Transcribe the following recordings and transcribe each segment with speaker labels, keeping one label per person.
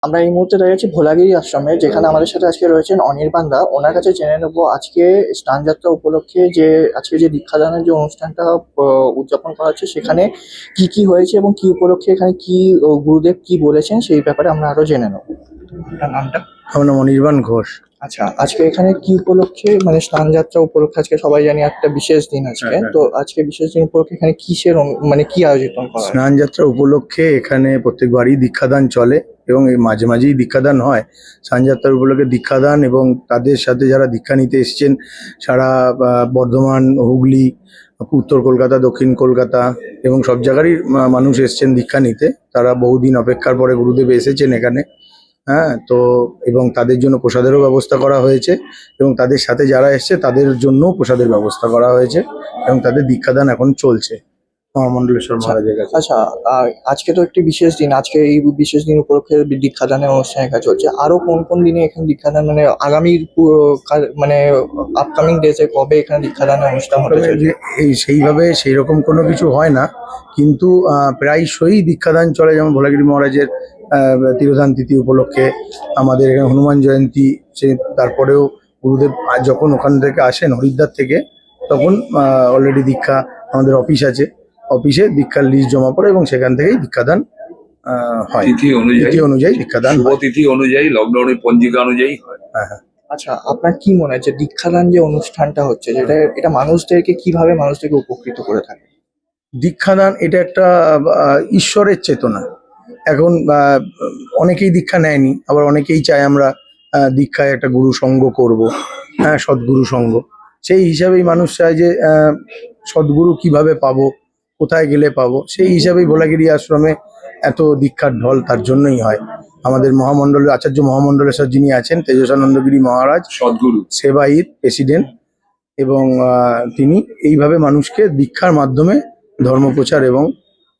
Speaker 1: আমরা এই মুহূর্তে দাঁড়িয়ে আছি ভোলাগিরি আশ্রমে, যেখানে আমাদের সাথে আজকে রয়েছেন অনির্বাণ দা। ওনার কাছে জেনে নেবো আজকে স্নানযাত্রা উপলক্ষে যে আজকে যে দীক্ষাদানের যে অনুষ্ঠানটা উদযাপন করা হচ্ছে, সেখানে কি কি হয়েছে এবং কি উপলক্ষে এখানে কি গুরুদেব কি বলেছেন সেই ব্যাপারে আমরা আরো জেনে নেবো। আপনার নামটা?
Speaker 2: আমার নাম অনির্বাণ ঘোষ।
Speaker 1: আচ্ছা, আজকে এখানে কি উপলক্ষে, মানে স্নানযাত্রা উপলক্ষে আজকে সবাই জানি একটা বিশেষ দিন আজকে, তো আজকে বিশেষ দিন উপলক্ষে এখানে কিসের মানে কি আয়োজন করা হয়?
Speaker 2: স্নানযাত্রা উপলক্ষে এখানে প্রত্যেকবারই দীক্ষাদান চলে এবং এই মাঝে মাঝেই দীক্ষাদান হয়। স্নানযাত্রার উপলক্ষে দীক্ষাদান এবং তাদের সাথে যারা দীক্ষা নিতে এসছেন সারা বর্ধমান, হুগলি, উত্তর কলকাতা, দক্ষিণ কলকাতা এবং সব জায়গারই মানুষ এসছেন দীক্ষা নিতে। তারা বহুদিন অপেক্ষার পরে গুরুদেব এসেছেন এখানে। হ্যাঁ, তো এবং তাদের জন্য প্রসাদেরও ব্যবস্থা করা হয়েছে এবং তাদের সাথে যারা এসছে তাদের জন্য প্রসাদের ব্যবস্থা করা হয়েছে এবং তাদের দীক্ষাদান এখন চলছে মহামণ্ডলেশ্বর মহারাজের কাছে।
Speaker 1: আচ্ছা, আজকে তো একটি বিশেষ দিন, আজকে এই বিশেষ দিন উপলক্ষে দীক্ষাদানের অনুষ্ঠান এখানে চলছে। আরো কোন কোন দিনে এখানে দীক্ষাদান, মানে আগামী মানে আপকামিং ডেজে কবে এখানে দীক্ষাদানের অনুষ্ঠান হতে চলছে?
Speaker 2: সেইভাবে সেই রকম কোনো কিছু হয় না, কিন্তু প্রায়শই দীক্ষাদান চলে। যেমন ভোলাগিরি মহারাজের তিরোধান তিথি উপলক্ষে আমাদের এখানে হনুমান জয়ন্তী, সে তারপরেও গুরুদেব যখন ওখান থেকে আসেন হরিদ্বার থেকে, তখন অলরেডি দীক্ষা আমাদের অফিস আছে, অফিসে দীক্ষার লিস্ট জমা পড়ে এবং সেখান থেকেই দীক্ষাদান হয়।
Speaker 3: তিথি
Speaker 2: অনুযায়ী দীক্ষাদান হয়।
Speaker 3: তিথি অনুযায়ী, লকডাউনের পঞ্জিকা অনুযায়ী হয়।
Speaker 2: হ্যাঁ।
Speaker 1: আচ্ছা, আপনার কি মনে হয় যে দীক্ষাদান যে অনুষ্ঠানটা হচ্ছে, যেটা এটা মানুষদেরকে কিভাবে মানুষদেরকে উপকৃত করে থাকে?
Speaker 2: দীক্ষাদান এটা একটা ঈশ্বরের চেতনা। এখন অনেকেই দীক্ষা নেয়নি, আবার অনেকেই চায় আমরা দীক্ষায় একটা গুরু সঙ্গ করবো, হ্যাঁ, সদ্গুরু সঙ্গ। সেই হিসাবেই মানুষ চায় যে সদ্গুরু কিভাবে পাবো, কোথায় গেলে পাবো, সেই হিসাবেই ভোলাগিরি আশ্রমে এত দীক্ষার ঢল তার জন্যই হয়। আমাদের মহামণ্ডলের আচার্য মহামণ্ডলেশ্বর যিনি আছেন তেজসানন্দগিরি মহারাজ,
Speaker 3: সদ্গুরু
Speaker 2: সেবাইর প্রেসিডেন্ট, এবং তিনি এইভাবে মানুষকে দীক্ষার মাধ্যমে ধর্ম প্রচার এবং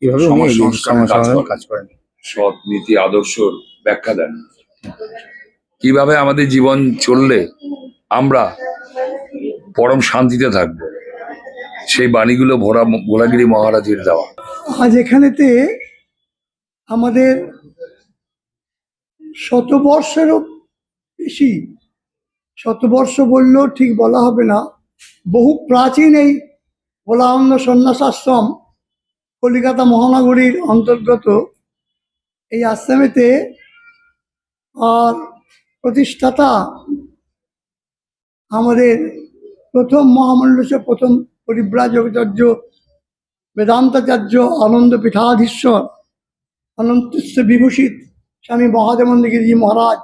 Speaker 2: এইভাবে উনি
Speaker 3: সংস্কারের
Speaker 2: কাজ করেন।
Speaker 3: সৎ নীতি আদর্শর ব্যাখ্যা দেন। কিভাবে আমাদের জীবন চললে আমরা পরম শান্তিতে থাকবো, সেই বাণীগুলো ভোলাগিরি মহারাজের দেওয়া।
Speaker 4: আজ এখানেতে আমাদের শতবর্ষেরও বেশি, শতবর্ষ বললেও ঠিক বলা হবে না, বহু প্রাচীন এই ভোলানন্দ সন্ন্যাসাশ্রম কলিকাতা মহানগরীর অন্তর্গত এই আশ্রমেতে আর প্রতিষ্ঠাতা আমাদের প্রথম মহামণ্ডলেশ্বর প্রথম পরিব্রাজকাচার্য বেদান্তাচার্য আনন্দ পীঠাধীশ্বর অনন্তস্য বিভূষিত স্বামী মহাদেবানন্দগিরি মহারাজ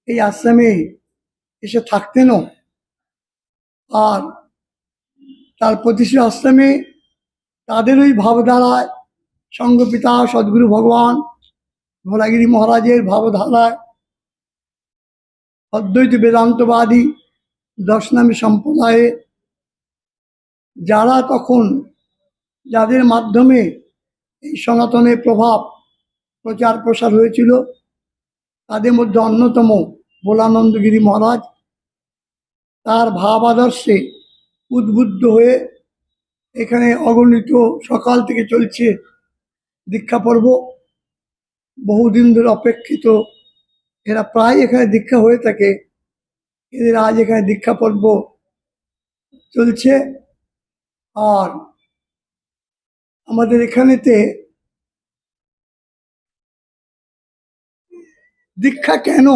Speaker 4: এই আশ্রমে এসে থাকতেনও। আর তার প্রতিষ্ঠা আশ্রমে তাদেরই ভাবধারায় সঙ্গপিতা সদ্গুরু ভগবান ভোলাগিরি মহারাজের ভাবধারায় অদ্বৈত বেদান্তবাদী দর্শনামী সম্প্রদায়ে যারা তখন, যাদের মাধ্যমে এই সনাতনের প্রভাব প্রচার প্রসার হয়েছিল, তাদের মধ্যে অন্যতম ভোলানন্দগিরি মহারাজ। তার ভাব আদর্শে উদ্বুদ্ধ হয়ে এখানে অগণিত সকাল থেকে চলছে দীক্ষা পর্ব। বহুদিন ধরে অপেক্ষিত, এরা প্রায় এখানে দীক্ষা হয়ে থাকে, এদের আজ এখানে দীক্ষা পর্ব চলছে। আর আমাদের এখানেতে দীক্ষা কেন,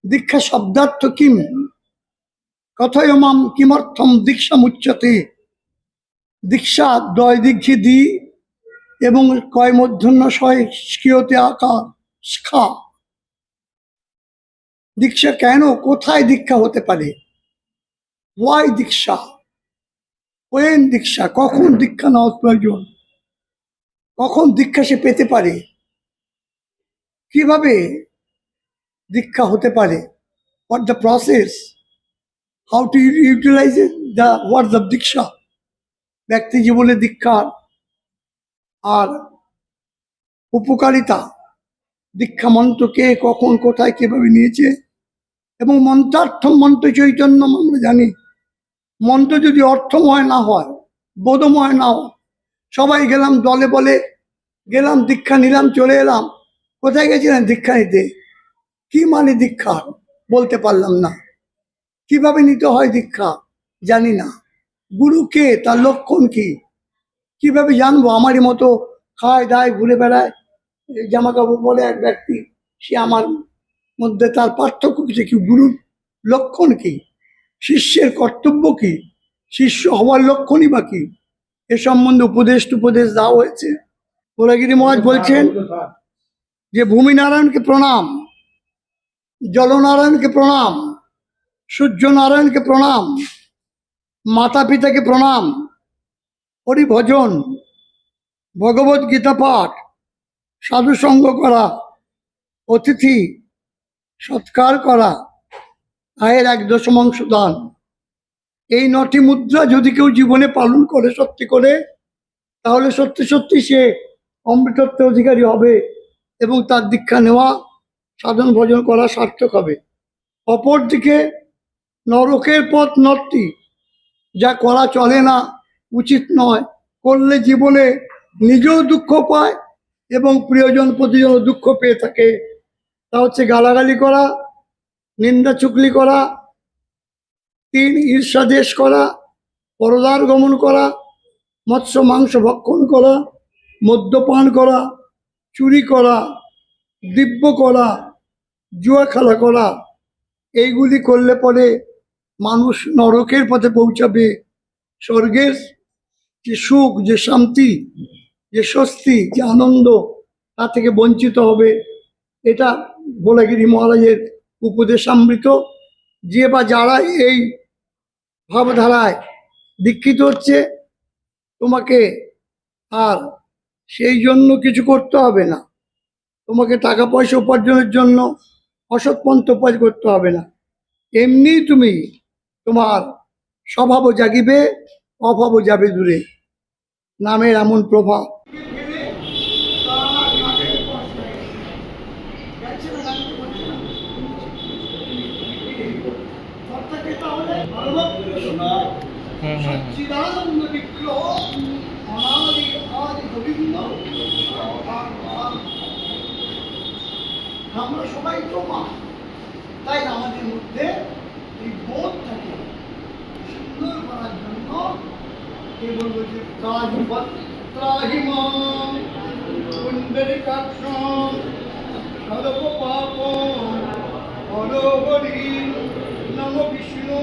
Speaker 4: দীক্ষা শব্দার্থ কিম, কথয় মাম কিমর্থম দীক্ষামুচ্যতে। দীক্ষা দয় দীক্ষি দি এবং কয় মূর্ধন্য শয় স্কিয়তে আকার শিখা। দীক্ষা কেন, কোথায় দীক্ষা হতে পারে, ওয়াই দীক্ষা, ওয়েন দীক্ষা, কখন দীক্ষা নেওয়া প্রয়োজন, কখন দীক্ষা সে পেতে পারে, কিভাবে দীক্ষা হতে পারে, what the process, how to utilize the words of দীক্ষা। ব্যক্তি জীবনে দীক্ষার আর উপকারিতা, দীক্ষা মন্ত্র কে কখন কোথায় কিভাবে নিয়েছে, এবং মন্ত্রার্থ মন্ত্র চৈতন্য আমরা জানি। মন্ত্র যদি অর্থময় না হয়, বোধময় না হয়, সবাই গেলাম দলে বলে গেলাম, দীক্ষা নিলাম, চলে এলাম, কোথায় গেছিলেন দীক্ষা নিতে? কি মানে দীক্ষা বলতে পারলাম না। কিভাবে নিতে হয় দীক্ষা জানি না। গুরু কে, তার লক্ষণ কি, কিভাবে জানবো? আমারই মতো খায় দায় ঘুরে বেড়ায়, জামা কাপড় পরে এক ব্যক্তি, সে আমার মধ্যে তার পার্থক্য কিছু কি? গুরুর লক্ষণ কি? শিষ্যের কর্তব্য কি? শিষ্য হওয়ার লক্ষণই বা কি? এ সম্বন্ধে উপদেশ দেওয়া হয়েছে। গোলাগিরি মহারাজ বলছেন যে ভূমি নারায়ণকে প্রণাম, জলনারায়ণকে প্রণাম, সূর্য নারায়ণকে প্রণাম, মাতা পিতাকে প্রণাম, হরি ভজন, ভগবত গীতা পাঠ, সাধু সঙ্গ করা, অতিথি সৎকার করা, আয়ের 1/10 দান, এই 9টি মুদ্রা যদি কেউ জীবনে পালন করে সত্যি করে, তাহলে সত্যি সত্যি সে অমৃতত্বের অধিকারী হবে এবং তার দীক্ষা নেওয়া, সাধন ভজন করা সার্থক হবে। অপরদিকে নরকের পথ 9টি, যা করা চলে না, উচিত নয়, করলে জীবনে নিজেও দুঃখ পায় এবং প্রিয়জন প্রতিজন দুঃখ পেয়ে থাকে। তা হচ্ছে গালাগালি করা, নিন্দা চুগলি করা, 3 ঈর্ষাদেশ করা, পরদার গমন করা, মৎস্য মাংস ভক্ষণ করা, মদ্যপান করা, চুরি করা, দিব্য করা, জুয়া খেলা করা। এইগুলি করলে পরে মানুষ নরকের পথে পৌঁছাবে। স্বর্গের যে সুখ, যে শান্তি, যে স্বস্তি, যে আনন্দ, তা থেকে বঞ্চিত হবে। এটা ভোলাগিরি মহারাজের উপদেশামৃত। যে বা যারা এই ভাবধারায় দীক্ষিত হচ্ছে, তোমাকে আর সেই জন্য কিছু করতে হবে না। তোমাকে টাকা পয়সা উপার্জনের জন্য অসৎ পন্থা উপায় করতে হবে না। এমনি তুমি তোমার স্বভাবও জাগিবে, অভাবও যাবে দূরে। নামের এমন প্রভাব। সচ্চিদানন্দ বিগ্রহ অনাদি আদি গোবিন্দ। আমরা সবাই তো মা, তাই আমাদের মধ্যে এই বোধটাকে সুন্দর করার জন্য কে বলবো যে ত্রাহিমাম পুণ্ডরীকাক্ষম সর্ব পাপম হর হরি নম বিষ্ণু